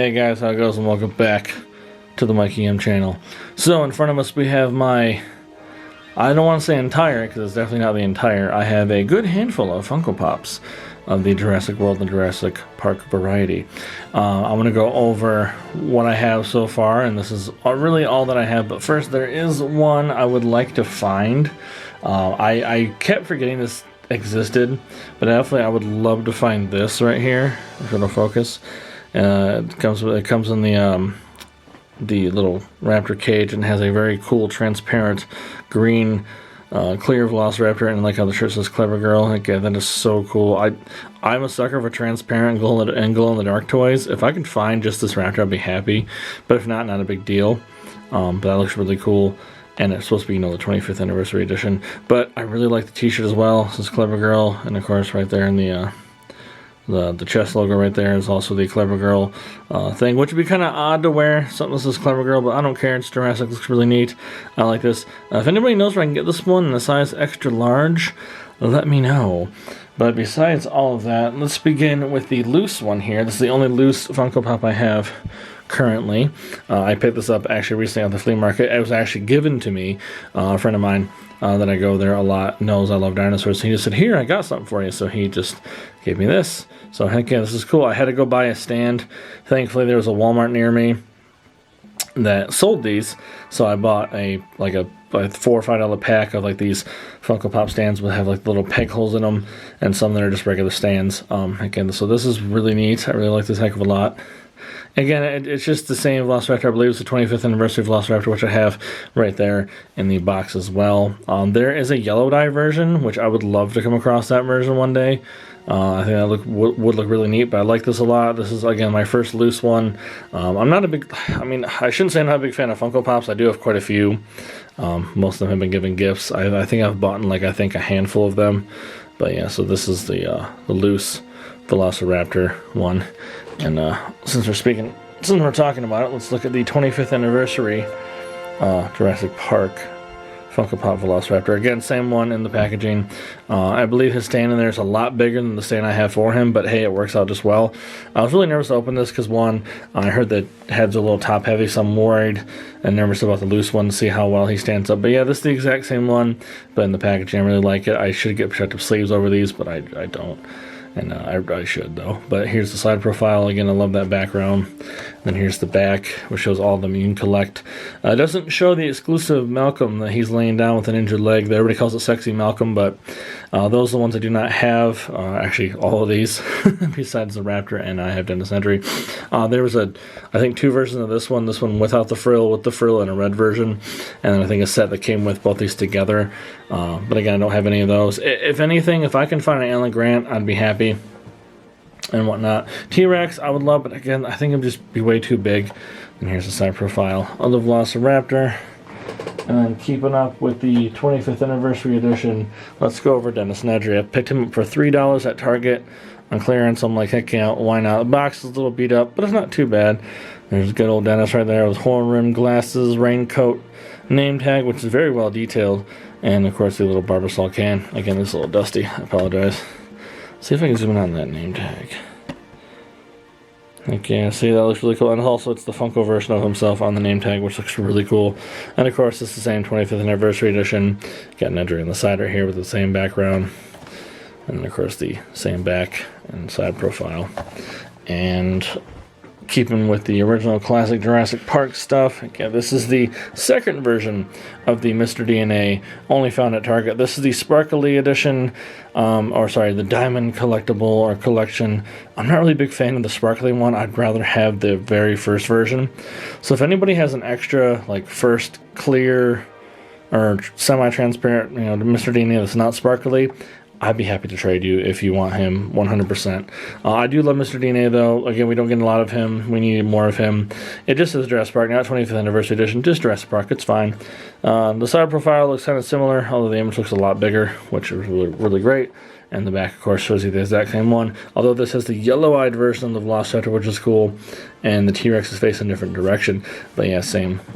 Hey guys, how it goes, and welcome back to the Mikey M channel. So in front of us we have my, I don't want to say entire, because it's definitely not the entire, I have a good handful of Funko Pops of the Jurassic World and Jurassic Park variety. I'm going to go over what I have so far, and this is really all that I have, but first there is one I would like to find. I kept forgetting this existed, but definitely I would love to find this right here, if it'll focus. It comes in the little raptor cage and has a very cool transparent green clear velociraptor, and like how the shirt says clever girl. Again, that is so cool. I'm a sucker for transparent glow in the dark toys. If I can find just this raptor, I'd be happy, but if not a big deal. But that looks really cool, and it's supposed to be, the 25th anniversary edition. But I really like the t-shirt as well. This is clever girl, and of course right there in the chest logo right there is also the Clever Girl thing, which would be kind of odd to wear something that says Clever Girl, but I don't care. It's Jurassic, looks really neat. I like this. If anybody knows where I can get this one in a size extra large, let me know. But besides all of that, let's begin with the loose one here. This is the only loose Funko Pop I have currently. I picked this up actually recently at the flea market. It was actually given to me. A friend of mine that I go there a lot knows I love dinosaurs, so he just said, "Here, I got something for you." So he just gave me this. So heck yeah, this is cool. I had to go buy a stand. Thankfully there was a Walmart near me that sold these, so I bought a $4 or $5 pack of like these Funko Pop stands that have like little peg holes in them, and some that are just regular stands. Again, so this is really neat. I really like this heck of a lot. Again, it's just the same Velociraptor. I believe it's the 25th anniversary Velociraptor, which I have right there in the box as well. There is a yellow dye version, which I would love to come across that version one day. I think that would look really neat, but I like this a lot. This is, again, my first loose one. I'm not a big, I shouldn't say I'm not a big fan of Funko Pops. I do have quite a few. Most of them have been given gifts. I think I've bought a handful of them. But yeah, so this is the loose Velociraptor one. And since we're talking about it, let's look at the 25th anniversary Jurassic Park Funko Pop Velociraptor. Again, same one in the packaging. I believe his stand in there is a lot bigger than the stand I have for him, but hey, it works out just well. I was really nervous to open this because, one, I heard that heads are a little top heavy, so I'm worried and nervous about the loose one to see how well he stands up. But yeah, this is the exact same one, but in the packaging. I really like it. I should get protective sleeves over these, but I don't. And I should, though. But here's the side profile. Again, I love that background. And then here's the back, which shows all of them you can collect. It doesn't show the exclusive Malcolm that he's laying down with an injured leg. Everybody calls it Sexy Malcolm, but those are the ones I do not have. Actually, all of these, besides the Raptor, and I have Dennis Nedry. There was I think, two versions of this one. This one without the frill, with the frill, and a red version. And then I think a set that came with both these together. But again, I don't have any of those. If anything, if I can find an Alan Grant, I'd be happy. And whatnot. T-Rex, I would love, but again, I think it'd just be way too big. And here's the side profile of the Velociraptor. And then keeping up with the 25th anniversary edition, let's go over Dennis Nedry. I picked him up for $3 at Target on clearance. I'm like, heck yeah, why not? The box is a little beat up, but it's not too bad. There's good old Dennis right there with horn-rimmed glasses, raincoat, name tag, which is very well detailed. And of course, the little Barbasol can. Again, it's a little dusty. I apologize. See if I can zoom in on that name tag. Okay, see, that looks really cool. And also, it's the Funko version of himself on the name tag, which looks really cool. And of course, it's the same 25th anniversary edition. Got Nedry on the side right here with the same background. And then, of course, the same back and side profile. And keeping with the original classic Jurassic Park stuff, again, this is the second version of the Mr. DNA, only found at Target. This is the Sparkly edition, the Diamond Collectible or Collection. I'm not really a big fan of the Sparkly one. I'd rather have the very first version. So if anybody has an extra, first clear or semi-transparent, Mr. DNA that's not sparkly, I'd be happy to trade you if you want him 100%. I do love Mr. DNA, though. Again, we don't get a lot of him. We need more of him. It just says Jurassic Park, not 25th anniversary edition. Just Jurassic Park. It's fine. The side profile looks kind of similar, although the image looks a lot bigger, which is really, really great. And the back, of course, shows you the exact same one. Although this has the yellow-eyed version of the Velociraptor, which is cool. And the T-Rex is facing a different direction. But yeah,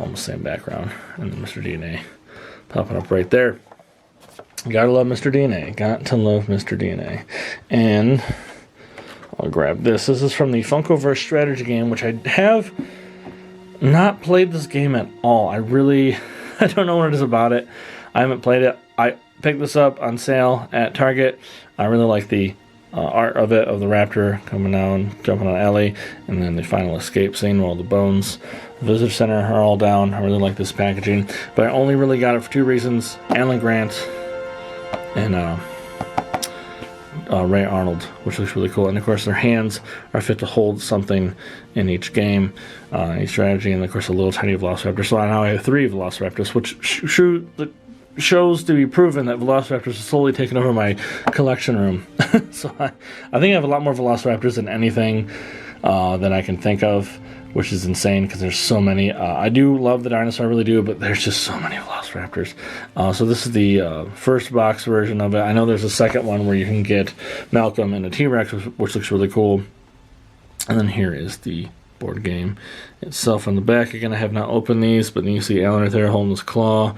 almost same background. And then Mr. DNA popping up right there. Gotta love Mr. DNA. Got to love Mr. DNA. And I'll grab this. This is from the Funkoverse strategy game, which I have not played this game at all. I don't know what it is about it. I haven't played it. I picked this up on sale at Target. I really like the art of it, of the raptor coming down, jumping on Ellie, and then the final escape scene where all the bones, the visitor center are all down. I really like this packaging, but I only really got it for two reasons: Alan Grant and Ray Arnold, which looks really cool. And of course their hands are fit to hold something in each game, each strategy, and of course a little tiny Velociraptor. So now I have 3 Velociraptors, which shows to be proven that Velociraptors are slowly taking over my collection room. So I think I have a lot more Velociraptors than anything that I can think of, which is insane because there's so many. I do love the dinosaur, I really do, but there's just so many Velociraptors. So this is the first box version of it. I know there's a second one where you can get Malcolm and a T-Rex, which looks really cool. And then here is the board game itself on the back. Again, I have not opened these, but then you see Alan right there holding his claw.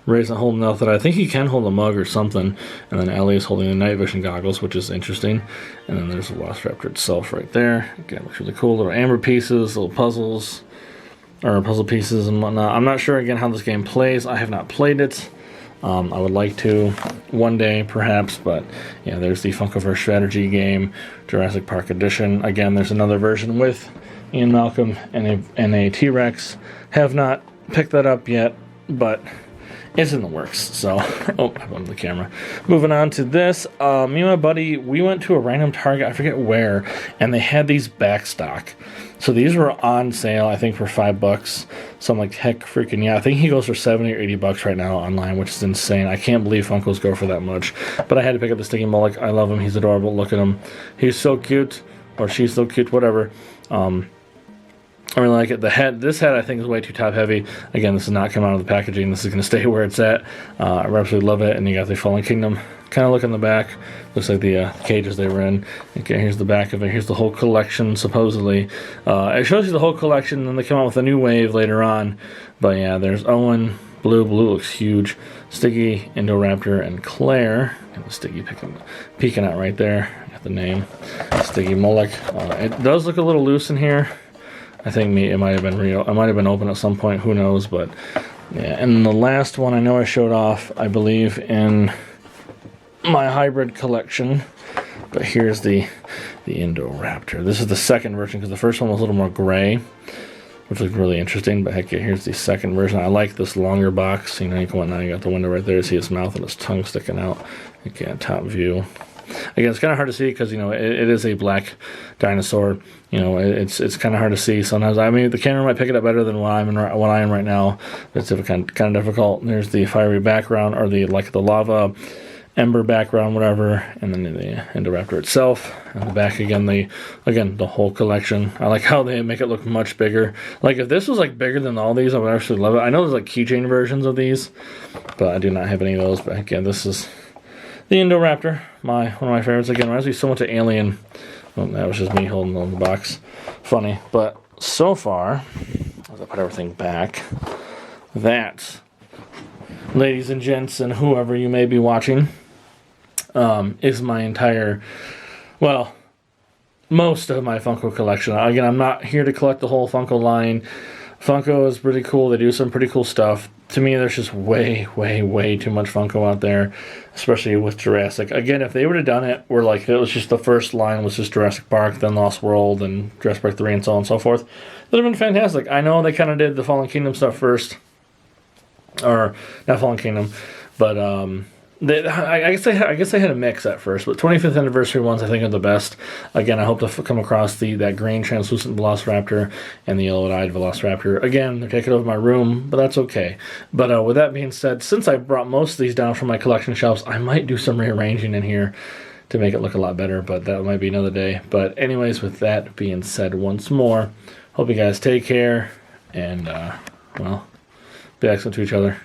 Ray's not holding enough that I think he can hold a mug or something. And then Ellie is holding the night vision goggles, which is interesting. And then there's the Velociraptor itself right there. Again, looks really cool. Little amber pieces, little puzzles, or puzzle pieces and whatnot. I'm not sure, again, how this game plays. I have not played it. I would like to one day, perhaps. But, yeah, there's the Funkoverse strategy game, Jurassic Park edition. Again, there's another version with Ian Malcolm and a T-Rex. Have not picked that up yet, but it's in the works. So, oh, I bumped the camera. Moving on to this, me and my buddy, we went to a random Target, I forget where, and they had these back stock. So these were on sale, I think, for $5. So I'm like, heck freaking yeah. I think he goes for 70 or 80 bucks right now online, which is insane. I can't believe Funkos go for that much. But I had to pick up the Sticky Mullock. I love him. He's adorable. Look at him. He's so cute, or she's so cute, whatever. I really like it. The head, this head I think is way too top heavy. Again, this is not coming out of the packaging. This is going to stay where it's at. I absolutely love it. And you got the Fallen Kingdom kind of look in the back. Looks like the cages they were in. Okay, here's the back of it. Here's the whole collection, supposedly. It shows you the whole collection, and then they come out with a new wave later on. But yeah, there's Owen. Blue looks huge. Sticky, Indoraptor, and Claire. And the Sticky peeking out right there. Got the name. Sticky Mullock. It does look a little loose in here. I think it might have been real. It might have been open at some point. Who knows? But yeah. And the last one I know I showed off, I believe, in my hybrid collection. But here's the Indoraptor. This is the second version because the first one was a little more gray, which looked really interesting. But heck yeah, here's the second version. I like this longer box. You know, you can now you got the window right there. You see his mouth and his tongue sticking out. Again, top view. Again, it's kind of hard to see because, you know, it is a black dinosaur. You know, it's kind of hard to see sometimes. I mean, the camera might pick it up better than what I am right now. It's kind of difficult. There's the fiery background, or the lava ember background, whatever, and then the Indoraptor itself. And the back again, the whole collection. I like how they make it look much bigger. Like if this was like bigger than all these, I would actually love it. I know there's like keychain versions of these, but I do not have any of those. But again, this is the Indoraptor, one of my favorites. Again, reminds me so much of Alien. Well, that was just me holding on the box. Funny. But so far, as I put everything back, that, ladies and gents, and whoever you may be watching, is my entire, well, most of my Funko collection. Again, I'm not here to collect the whole Funko line. Funko is pretty cool. They do some pretty cool stuff. To me, there's just way, way, way too much Funko out there, especially with Jurassic. Again, if they would have done it where like it was just the first line was just Jurassic Park, then Lost World, and Jurassic Park 3, and so on and so forth, that would have been fantastic. I know they kind of did the Fallen Kingdom stuff first, or not Fallen Kingdom, but I guess they had a mix at first, but 25th anniversary ones I think are the best. Again, I hope to come across that green translucent Velociraptor and the yellow-eyed Velociraptor. Again, they're taking over my room, but that's okay. But with that being said, since I brought most of these down from my collection shelves, I might do some rearranging in here to make it look a lot better, but that might be another day. But anyways, with that being said, once more, hope you guys take care, and, well, be excellent to each other.